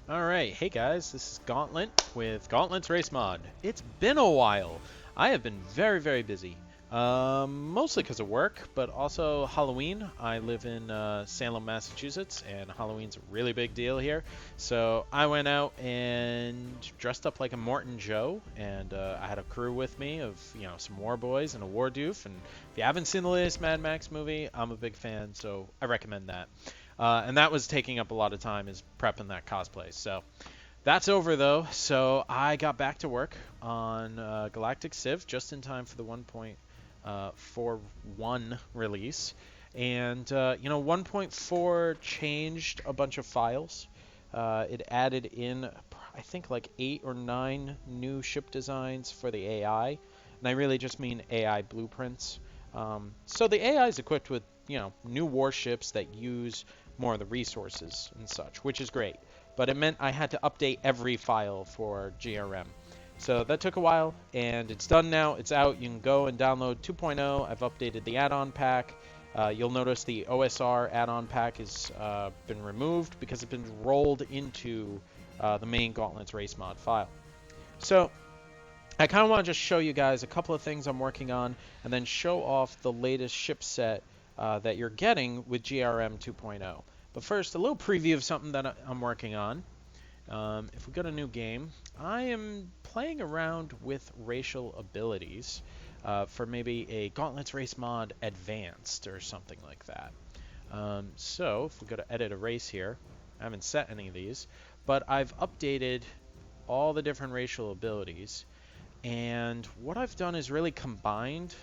Alright, hey guys, this is Gauntlet with Gauntlet's Race Mod. It's been a while. I have been very busy. Mostly because of work, but also Halloween. I live in Salem, Massachusetts, and Halloween's a really big deal here. So I went out and dressed up like a Morton Joe, and I had a crew with me of, some war boys and a war doof. And if you haven't seen the latest Mad Max movie, I'm a big fan, so I recommend that. And that was taking up a lot of time is prepping that cosplay. So that's over though. So I got back to work on Galactic Civ just in time for the 1.41 release. And 1.4 changed a bunch of files. It added in, I think, like 8 or 9 new ship designs for the AI. And I really just mean AI blueprints. So the AI is equipped with, new warships that use more of the resources and such, which is great. But it meant I had to update every file for GRM. So that took a while, and it's done now. It's out. You can go and download 2.0. I've updated the add-on pack. You'll notice the OSR add-on pack has been removed because it's been rolled into the main Gauntlet's Race Mod file. So I kind of want to just show you guys a couple of things I'm working on, and then show off the latest ship set that you're getting with GRM 2.0. But first, a little preview of something that I'm working on. If we go to new game, I am playing around with racial abilities for maybe a Gauntlet's Race Mod Advanced or something like that. So if we go to edit a race here, I haven't set any of these, but I've updated all the different racial abilities. And what I've done is really combined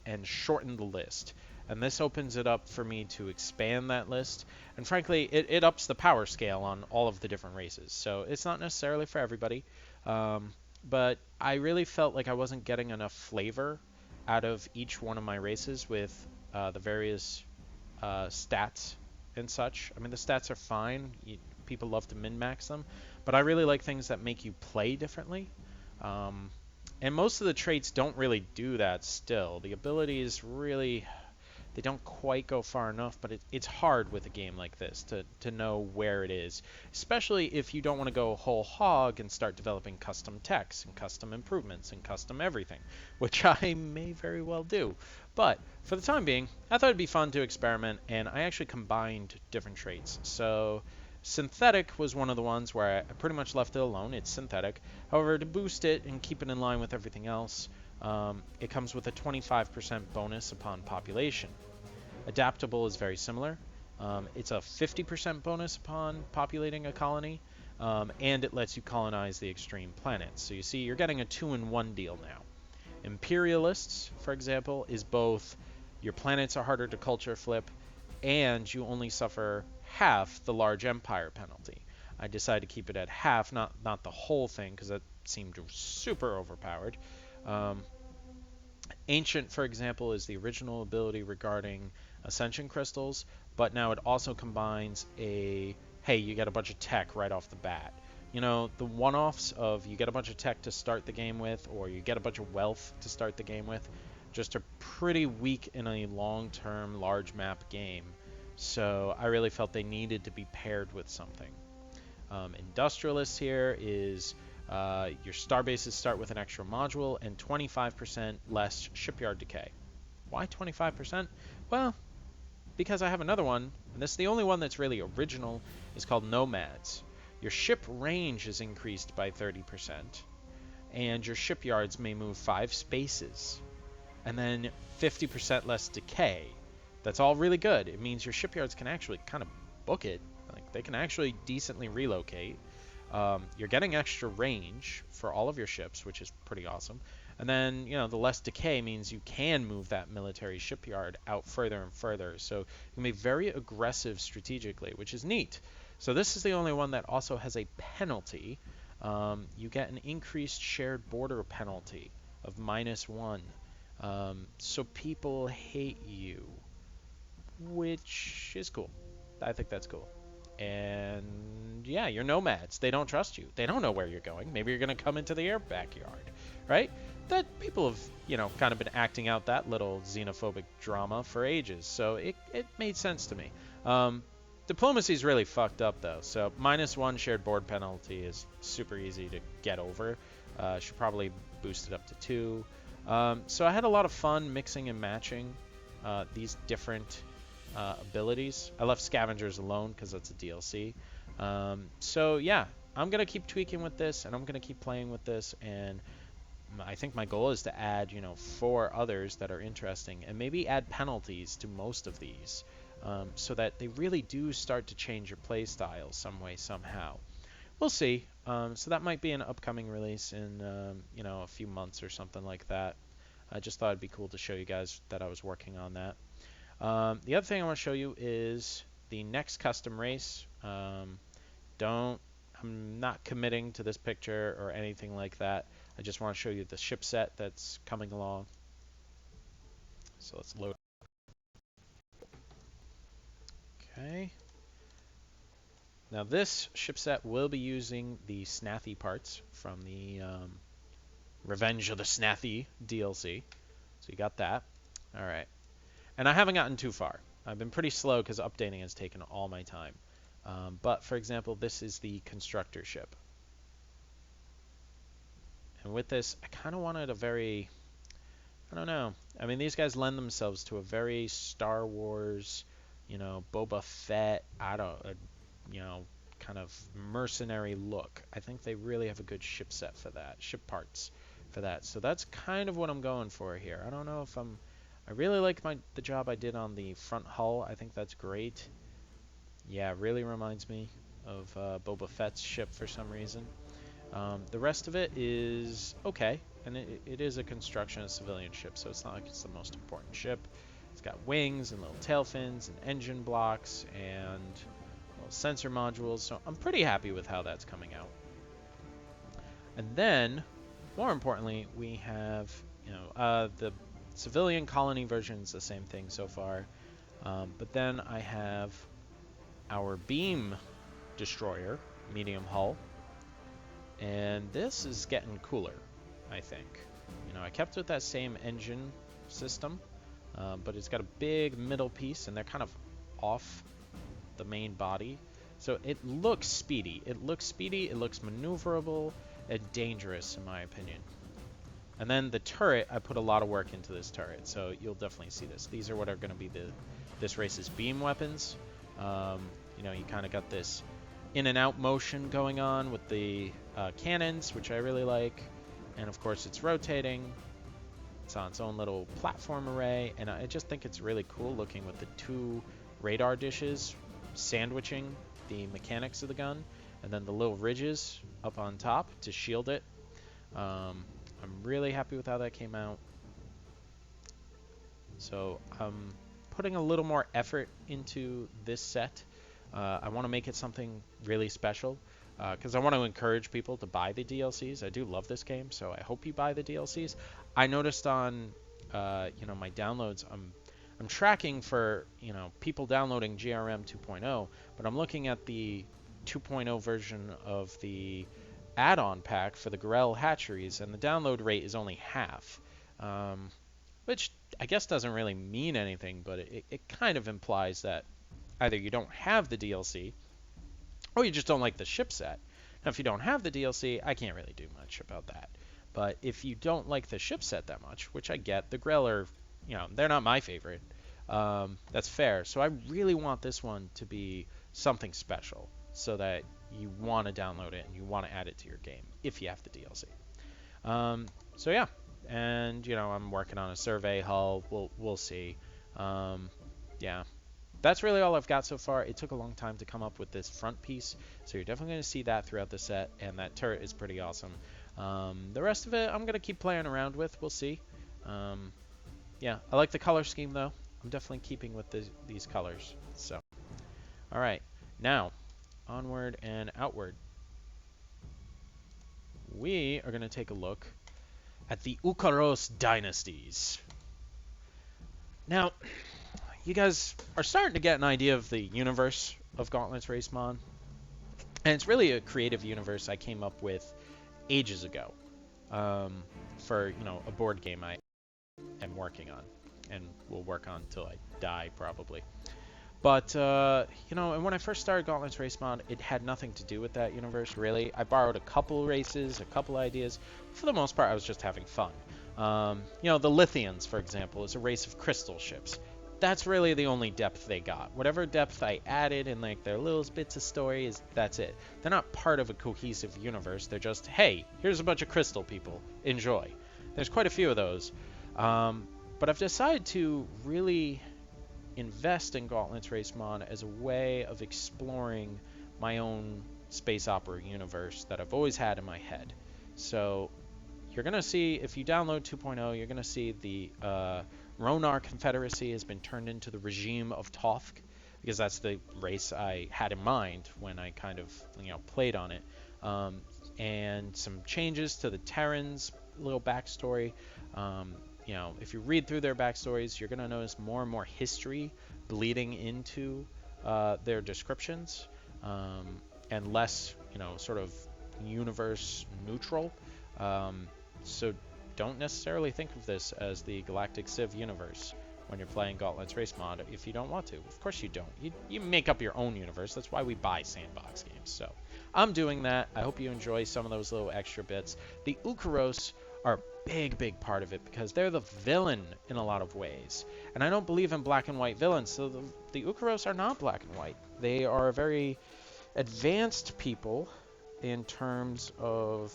and shortened the list. And this opens it up for me to expand that list. And frankly, it ups the power scale on all of the different races. So it's not necessarily for everybody. But I really felt like I wasn't getting enough flavor out of each one of my races with the various stats and such. I mean, the stats are fine. People love to min-max them. But I really like things that make you play differently. And most of the traits don't really do that still. The abilities really, they don't quite go far enough, but it's hard with a game like this to know where it is, especially if you don't want to go whole hog and start developing custom techs and custom improvements and custom everything, which I may very well do. But for the time being, I thought it'd be fun to experiment, and I actually combined different traits. So synthetic was one of the ones where I pretty much left it alone. It's synthetic. However, to boost it and keep it in line with everything else, it comes with a 25% bonus upon population. Adaptable is very similar. It's a 50% bonus upon populating a colony, and it lets you colonize the extreme planets. So you see, you're getting a 2-in-1 deal now. Imperialists, for example, is both your planets are harder to culture flip, and you only suffer half the large empire penalty. I decided to keep it at half, not the whole thing, because that seemed super overpowered. Ancient, for example, is the original ability regarding ascension crystals, but now it also combines hey, you get a bunch of tech right off the bat. The one-offs of you get a bunch of tech to start the game with, or you get a bunch of wealth to start the game with, just are pretty weak in a long-term, large map game. So I really felt they needed to be paired with something. Industrialist here is your star bases start with an extra module and 25% less shipyard decay. Why 25%? Well, because I have another one, and this is the only one that's really original, is called Nomads. Your ship range is increased by 30%, and your shipyards may move 5 spaces, and then 50% less decay. That's all really good. It means your shipyards can actually kind of book it. Like, they can actually decently relocate. You're getting extra range for all of your ships, which is pretty awesome. And then, the less decay means you can move that military shipyard out further and further. So you can be very aggressive strategically, which is neat. So this is the only one that also has a penalty. You get an increased shared border penalty of -1. So people hate you, which is cool. I think that's cool. And yeah, you're nomads. They don't trust you. They don't know where you're going. Maybe you're going to come into their backyard, right? That people have, kind of been acting out that little xenophobic drama for ages. So it made sense to me. Diplomacy is really fucked up though. So -1 shared board penalty is super easy to get over. Should probably boost it up to 2. So I had a lot of fun mixing and matching these different abilities. I left scavengers alone because that's a DLC. So yeah, I'm gonna keep tweaking with this, and I'm gonna keep playing with this, and I think my goal is to add, 4 others that are interesting, and maybe add penalties to most of these, so that they really do start to change your play style some way, somehow. We'll see. So that might be an upcoming release in, a few months or something like that. I just thought it'd be cool to show you guys that I was working on that. The other thing I want to show you is the next custom race. I'm not committing to this picture or anything like that. I just want to show you the ship set that's coming along. So let's load. Okay. Now this ship set will be using the Snathy parts from the Revenge of the Snathy DLC. So you got that. All right. And I haven't gotten too far. I've been pretty slow because updating has taken all my time. But for example, this is the constructor ship. And with this, I kind of wanted a very, I don't know. I mean, these guys lend themselves to a very Star Wars, Boba Fett, kind of mercenary look. I think they really have a good ship set for that, ship parts for that. So that's kind of what I'm going for here. I don't know if I really like the job I did on the front hull. I think that's great. Yeah, it really reminds me of Boba Fett's ship for some reason. The rest of it is okay, and it is a construction of civilian ship, so it's not like it's the most important ship. It's got wings and little tail fins and engine blocks and little sensor modules, so I'm pretty happy with how that's coming out. And then, more importantly, we have, the civilian colony version is the same thing so far, but then I have our beam destroyer, medium hull. And this is getting cooler, I think. I kept with that same engine system, but it's got a big middle piece, and they're kind of off the main body. So it looks speedy. It looks maneuverable, and dangerous, in my opinion. And then the turret, I put a lot of work into this turret, so you'll definitely see this. These are what are going to be this race's beam weapons. You kind of got this in and out motion going on with the cannons, which I really like. And of course it's rotating. It's on its own little platform array, and I just think it's really cool looking with the 2 radar dishes sandwiching the mechanics of the gun, and then the little ridges up on top to shield it. I'm really happy with how that came out. So I'm putting a little more effort into this set. I want to make it something really special, because I want to encourage people to buy the DLCs. I do love this game, so I hope you buy the DLCs. I noticed on, my downloads, I'm tracking for, people downloading GRM 2.0, but I'm looking at the 2.0 version of the add-on pack for the Grell hatcheries, and the download rate is only half, which I guess doesn't really mean anything, but it kind of implies that either you don't have the DLC, or you just don't like the ship set. Now, if you don't have the DLC, I can't really do much about that. But if you don't like the ship set that much, which I get, the Grell are, they're not my favorite. That's fair. So I really want this one to be something special, so that you want to download it and you want to add it to your game if you have the DLC. So yeah, and I'm working on a survey hull. We'll see. Yeah. That's really all I've got so far. It took a long time to come up with this front piece, so you're definitely going to see that throughout the set, and that turret is pretty awesome. The rest of it, I'm going to keep playing around with. We'll see. Yeah, I like the color scheme, though. I'm definitely keeping with these colors. So, all right. Now, onward and outward. We are going to take a look at the Ukaros dynasties. Now, you guys are starting to get an idea of the universe of Gauntlet's Racemon. And it's really a creative universe I came up with ages ago, for, a board game I am working on and will work on until I die, probably. But, you know, and when I first started Gauntlet's race mod, it had nothing to do with that universe, really. I borrowed a couple races, a couple ideas. For the most part, I was just having fun. You know, the Lithians, for example, is a race of crystal ships. That's really the only depth they got. Whatever depth I added in, like, their little bits of story, that's it. They're not part of a cohesive universe. They're just, hey, here's a bunch of crystal people. Enjoy. There's quite a few of those. But I've decided to really invest in Gauntlet's Race Mod as a way of exploring my own space opera universe that I've always had in my head. So you're going to see, if you download 2.0, you're going to see the Ronar Confederacy has been turned into the Regime of Tothk, because that's the race I had in mind when I kind of, you know, played on it. And some changes to the Terrans, little backstory. You know, if you read through their backstories, you're going to notice more and more history bleeding into their descriptions, and less, you know, sort of universe neutral. So don't necessarily think of this as the Galactic Civ universe when you're playing Gauntlet's Race Mod if you don't want to. Of course you don't. You make up your own universe. That's why we buy sandbox games. So I'm doing that. I hope you enjoy some of those little extra bits. The Ukaros are a big part of it because they're the villain in a lot of ways. And I don't believe in black and white villains, so the Ukaros are not black and white. They are very advanced people in terms of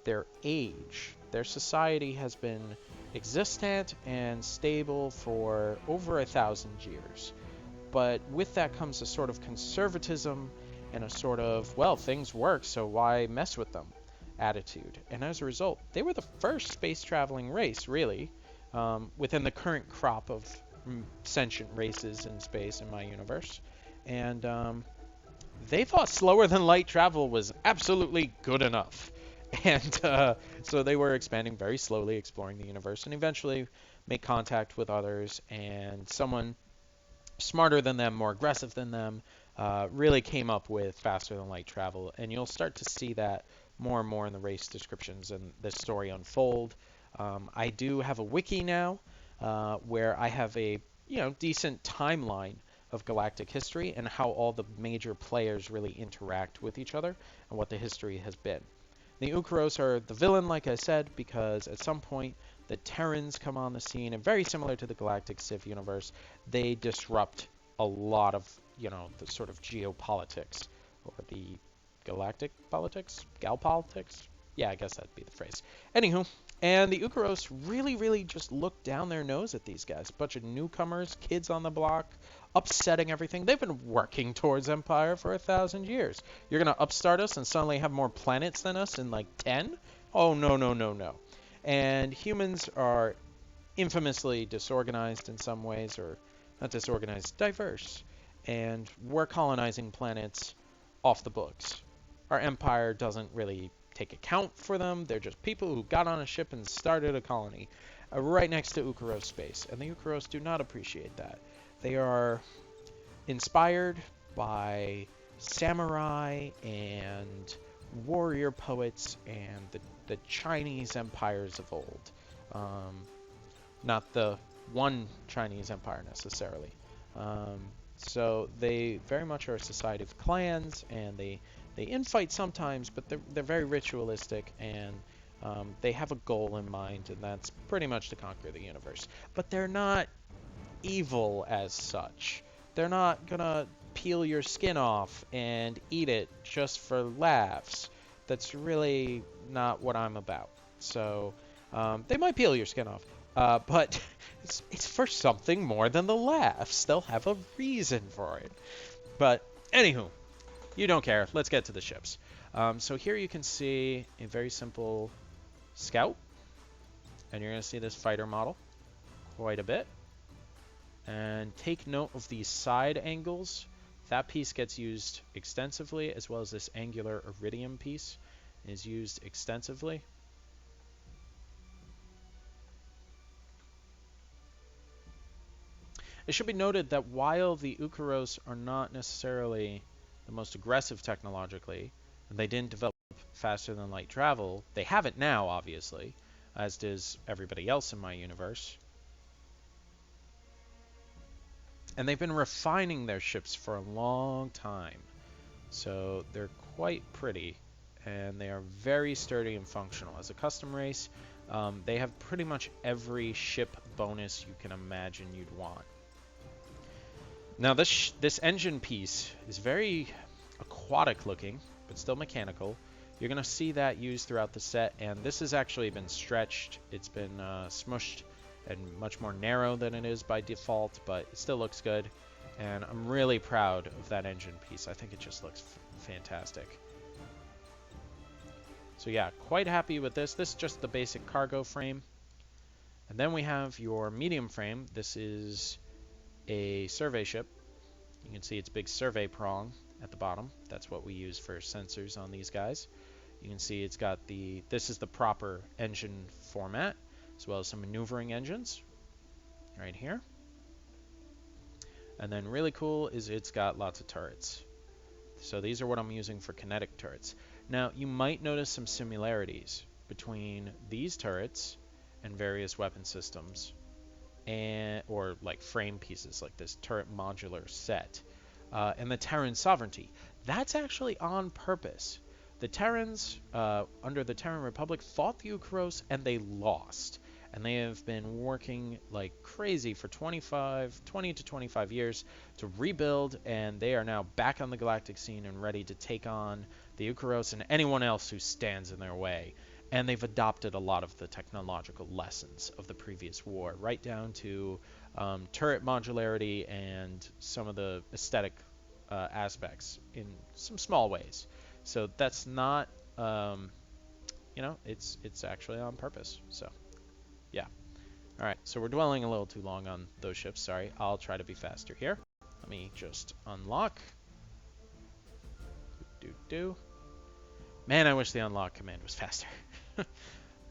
their age. Their society has been existent and stable for over 1,000 years. But with that comes a sort of conservatism and a sort of, well, things work, so why mess with them attitude. And as a result, they were the first space traveling race, really, within the current crop of sentient races in space in my universe. And they thought slower than light travel was absolutely good enough. And so they were expanding very slowly, exploring the universe, and eventually make contact with others. And someone smarter than them, more aggressive than them, really came up with faster than light travel. And you'll start to see that more and more in the race descriptions and the story unfold. I do have a wiki now where I have a decent timeline of galactic history and how all the major players really interact with each other and what the history has been. The Ukaros are the villain, like I said, because at some point the Terrans come on the scene, and very similar to the Galactic Civ universe, they disrupt a lot of, the sort of geopolitics, or the galactic politics? Gal politics? Yeah, I guess that'd be the phrase. Anywho, and the Ukaros really just look down their nose at these guys. A bunch of newcomers, kids on the block, upsetting everything. They've been working towards empire for 1,000 years. You're going to upstart us and suddenly have more planets than us in like 10? Oh, no. And humans are infamously disorganized in some ways, or not disorganized, diverse. And we're colonizing planets off the books. Our empire doesn't really take account for them. They're just people who got on a ship and started a colony right next to Ukaros space. And the Ukaros do not appreciate that. They are inspired by samurai and warrior poets and the Chinese empires of old. Not the one Chinese empire necessarily. So they very much are a society of clans, and they infight sometimes, but they're very ritualistic, and they have a goal in mind, and that's pretty much to conquer the universe. But they're not evil as such. They're not gonna peel your skin off and eat it just for laughs. That's really not what I'm about. So they might peel your skin off, but it's for something more than the laughs. They'll have a reason for it. But anywho, you don't care. Let's get to the ships. So here you can see a very simple scout, and you're going to see this fighter model quite a bit. And take note of these side angles. That piece gets used extensively, as well as this angular iridium piece is used extensively. It should be noted that while the Ukaros are not necessarily the most aggressive technologically, and they didn't develop faster than light travel, they have it now, obviously, as does everybody else in my universe. And they've been refining their ships for a long time. So they're quite pretty, and they are very sturdy and functional. As a custom race, they have pretty much every ship bonus you can imagine you'd want. Now this engine piece is very aquatic looking, but still mechanical. You're going to see that used throughout the set, and this has actually been stretched. It's been smushed and much more narrow than it is by default, but it still looks good. And I'm really proud of that engine piece. I think it just looks fantastic. So yeah, quite happy with this. This is just the basic cargo frame. And then we have your medium frame. This is a survey ship. You can see its big survey prong at the bottom. That's what we use for sensors on these guys. You can see it's got this is the proper engine format, as well as some maneuvering engines right here. And then really cool is it's got lots of turrets. So these are what I'm using for kinetic turrets. Now you might notice some similarities between these turrets and various weapon systems, or like frame pieces like this turret modular set, and the Terran sovereignty. That's actually on purpose. The Terrans, under the Terran Republic, fought the Ukaros and they lost. And they have been working like crazy for 20 to 25 years to rebuild, and they are now back on the galactic scene and ready to take on the Ukaros and anyone else who stands in their way. And they've adopted a lot of the technological lessons of the previous war, right down to turret modularity and some of the aesthetic aspects in some small ways. So that's not, it's actually on purpose. So. Yeah. All right, so we're dwelling a little too long on those ships. Sorry, I'll try to be faster here. Let me just unlock. Man, I wish the unlock command was faster.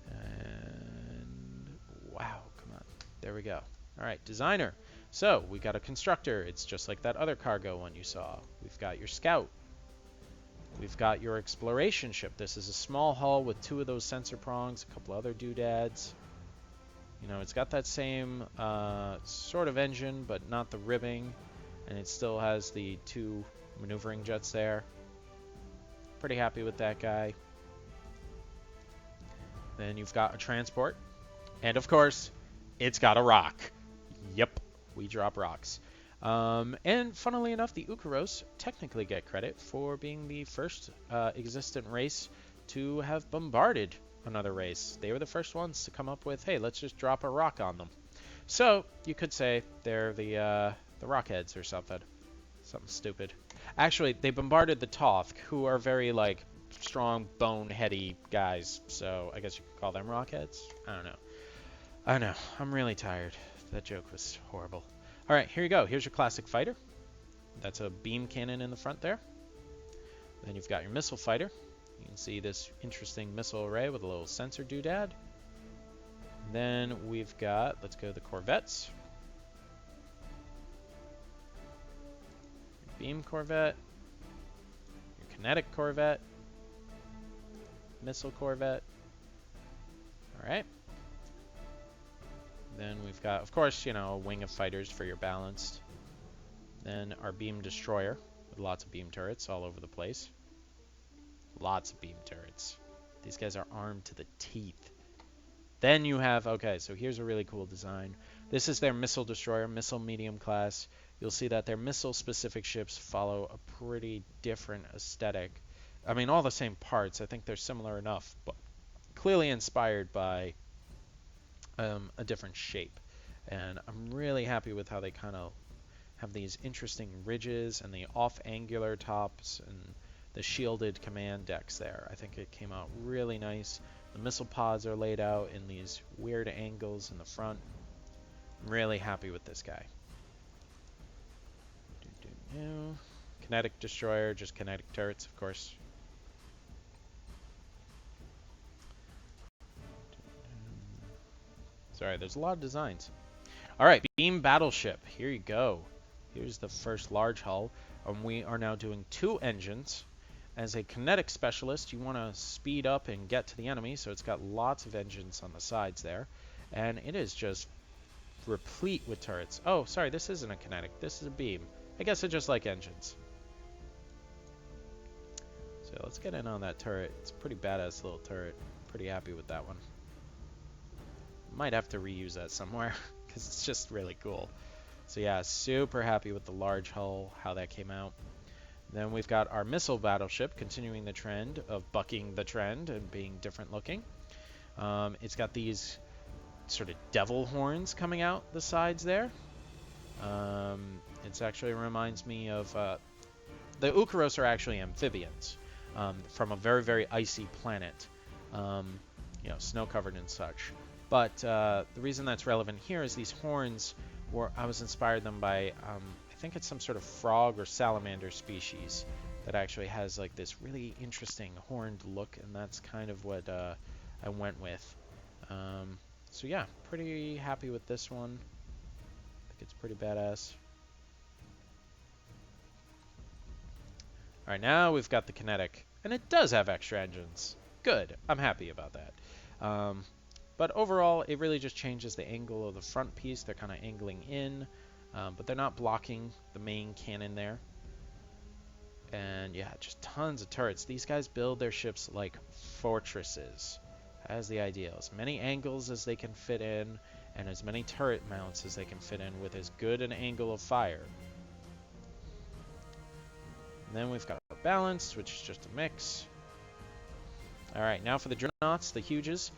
And wow, come on. There we go. All right, designer. So we got a constructor. It's just like that other cargo one you saw. We've got your scout. We've got your exploration ship. This is a small hull with 2 of those sensor prongs, a couple other doodads. You know, it's got that same sort of engine, but not the ribbing, and it still has the 2 maneuvering jets there. Pretty happy with that guy. Then you've got a transport, and of course, it's got a rock. Yep, we drop rocks. And funnily enough, the Ukaros technically get credit for being the first existent race to have bombarded another race. They were the first ones to come up with, hey, let's just drop a rock on them. So you could say they're the Rockheads or something stupid. Actually, they bombarded the Toth, who are very like strong, bone-heady guys. So I guess you could call them Rockheads. I know. I'm really tired. That joke was horrible. All right, here you go. Here's your classic fighter. That's a beam cannon in the front there. Then you've got your missile fighter. You can see this interesting missile array with a little sensor doodad. Then we've got, let's go to the corvettes. Your beam corvette. Your kinetic corvette. Missile corvette. Alright. Then we've got, of course, a wing of fighters for your balanced. Then our beam destroyer with lots of beam turrets all over the place. Lots of beam turrets. These guys are armed to the teeth. Then you have, okay, so here's a really cool design. This is their missile destroyer, missile medium class. You'll see that their missile-specific ships follow a pretty different aesthetic. I mean, all the same parts. I think they're similar enough, but clearly inspired by a different shape. And I'm really happy with how they kind of have these interesting ridges and the off-angular tops and the shielded command decks there. I think it came out really nice. The missile pods are laid out in these weird angles in the front. I'm really happy with this guy. Kinetic destroyer, just kinetic turrets, of course. Sorry, there's a lot of designs. All right, beam battleship. Here you go. Here's the first large hull. We are now doing 2 engines. As a kinetic specialist, you want to speed up and get to the enemy, so it's got lots of engines on the sides there. And it is just replete with turrets. Oh, sorry, this isn't a kinetic. This is a beam. I guess I just like engines. So let's get in on that turret. It's a pretty badass little turret. Pretty happy with that one. Might have to reuse that somewhere because it's just really cool. So yeah, super happy with the large hull, how that came out. Then we've got our missile battleship continuing the trend of bucking the trend and being different looking. It's got these sort of devil horns coming out the sides there. It actually reminds me of the Ukaros are actually amphibians from a very, very icy planet, you know, snow covered and such. But the reason that's relevant here is these horns I was inspired them by, I think it's some sort of frog or salamander species that actually has like this really interesting horned look, and that's kind of what I went with. So yeah, pretty happy with this one. I think it's pretty badass. Alright, now we've got the kinetic, and it does have extra engines. Good, I'm happy about that. But overall, it really just changes the angle of the front piece. They're kind of angling in, but they're not blocking the main cannon there. And yeah, just tons of turrets. These guys build their ships like fortresses. As the ideal. As many angles as they can fit in, and as many turret mounts as they can fit in with as good an angle of fire. And then we've got our balance, which is just a mix. Alright, now for the dreadnoughts, the huges.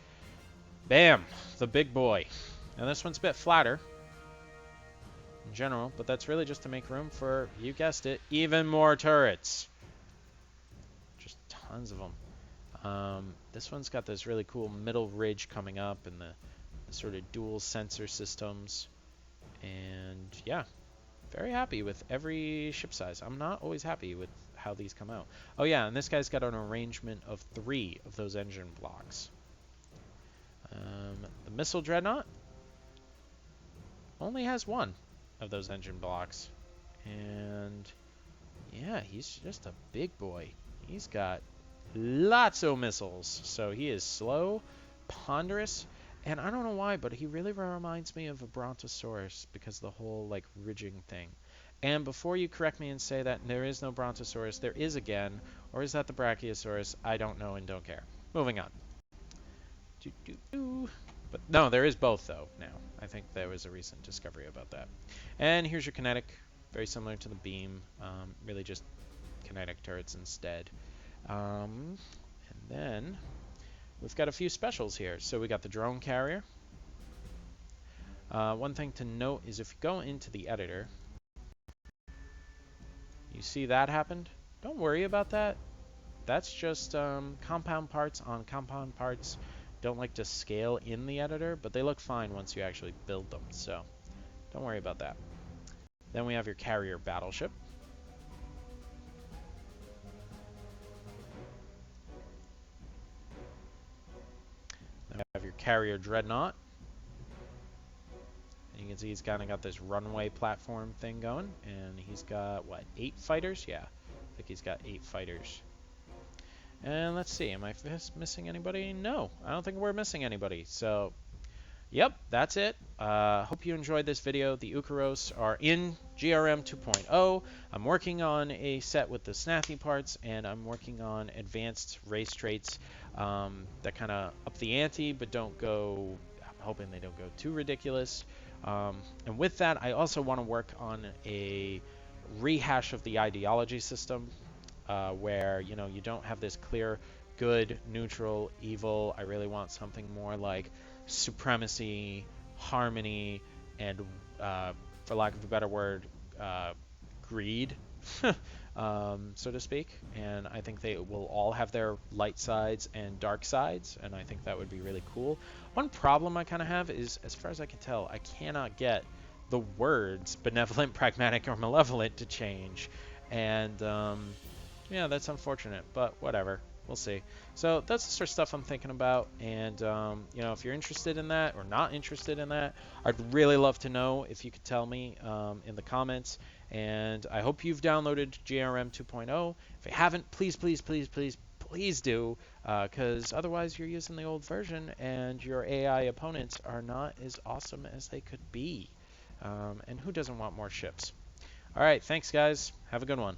Bam! The big boy. Now this one's a bit flatter in general, but that's really just to make room for, you guessed it, even more turrets. Just tons of them. This one's got this really cool middle ridge coming up and the sort of dual sensor systems. And yeah, very happy with every ship size. I'm not always happy with how these come out. Oh yeah, and this guy's got an arrangement of 3 of those engine blocks. The missile dreadnought only has 1 of those engine blocks. And yeah, he's just a big boy. He's got lots of missiles. So he is slow, ponderous, and I don't know why, but he really reminds me of a Brontosaurus because of the whole like ridging thing. And before you correct me and say that there is no Brontosaurus, there is again, or is that the Brachiosaurus? I don't know and don't care. Moving on. But no, there is both though now. I think there was a recent discovery about that. And here's your kinetic, very similar to the beam, really just kinetic turrets instead. And then we've got a few specials here. So we got the drone carrier. One thing to note is if you go into the editor, you see that happened. Don't worry about that. That's just compound parts on compound parts. Don't like to scale in the editor, but they look fine once you actually build them, so don't worry about that. Then we have your carrier battleship. Then we have your carrier dreadnought. And you can see he's kind of got this runway platform thing going, and he's got, what, 8 fighters? Yeah, I think he's got 8 fighters. And let's see, am I missing anybody? No, I don't think we're missing anybody. So, yep, that's it. Hope you enjoyed this video. The Ukaros are in GRM 2.0. I'm working on a set with the snappy parts, and I'm working on advanced race traits that kind of up the ante, but don't go, I'm hoping they don't go too ridiculous. And with that, I also want to work on a rehash of the ideology system. Where, you know, you don't have this clear good, neutral, evil. I really want something more like supremacy, harmony, and, for lack of a better word, greed, so to speak. And I think they will all have their light sides and dark sides, and I think that would be really cool. One problem I kind of have is, as far as I can tell, I cannot get the words benevolent, pragmatic, or malevolent to change. And, yeah, that's unfortunate, but whatever. We'll see. So that's the sort of stuff I'm thinking about, and you know, if you're interested in that or not interested in that, I'd really love to know if you could tell me in the comments. And I hope you've downloaded GRM 2.0. If you haven't, please, please, please, please please do, because otherwise you're using the old version and your AI opponents are not as awesome as they could be. And who doesn't want more ships? All right, thanks guys. Have a good one.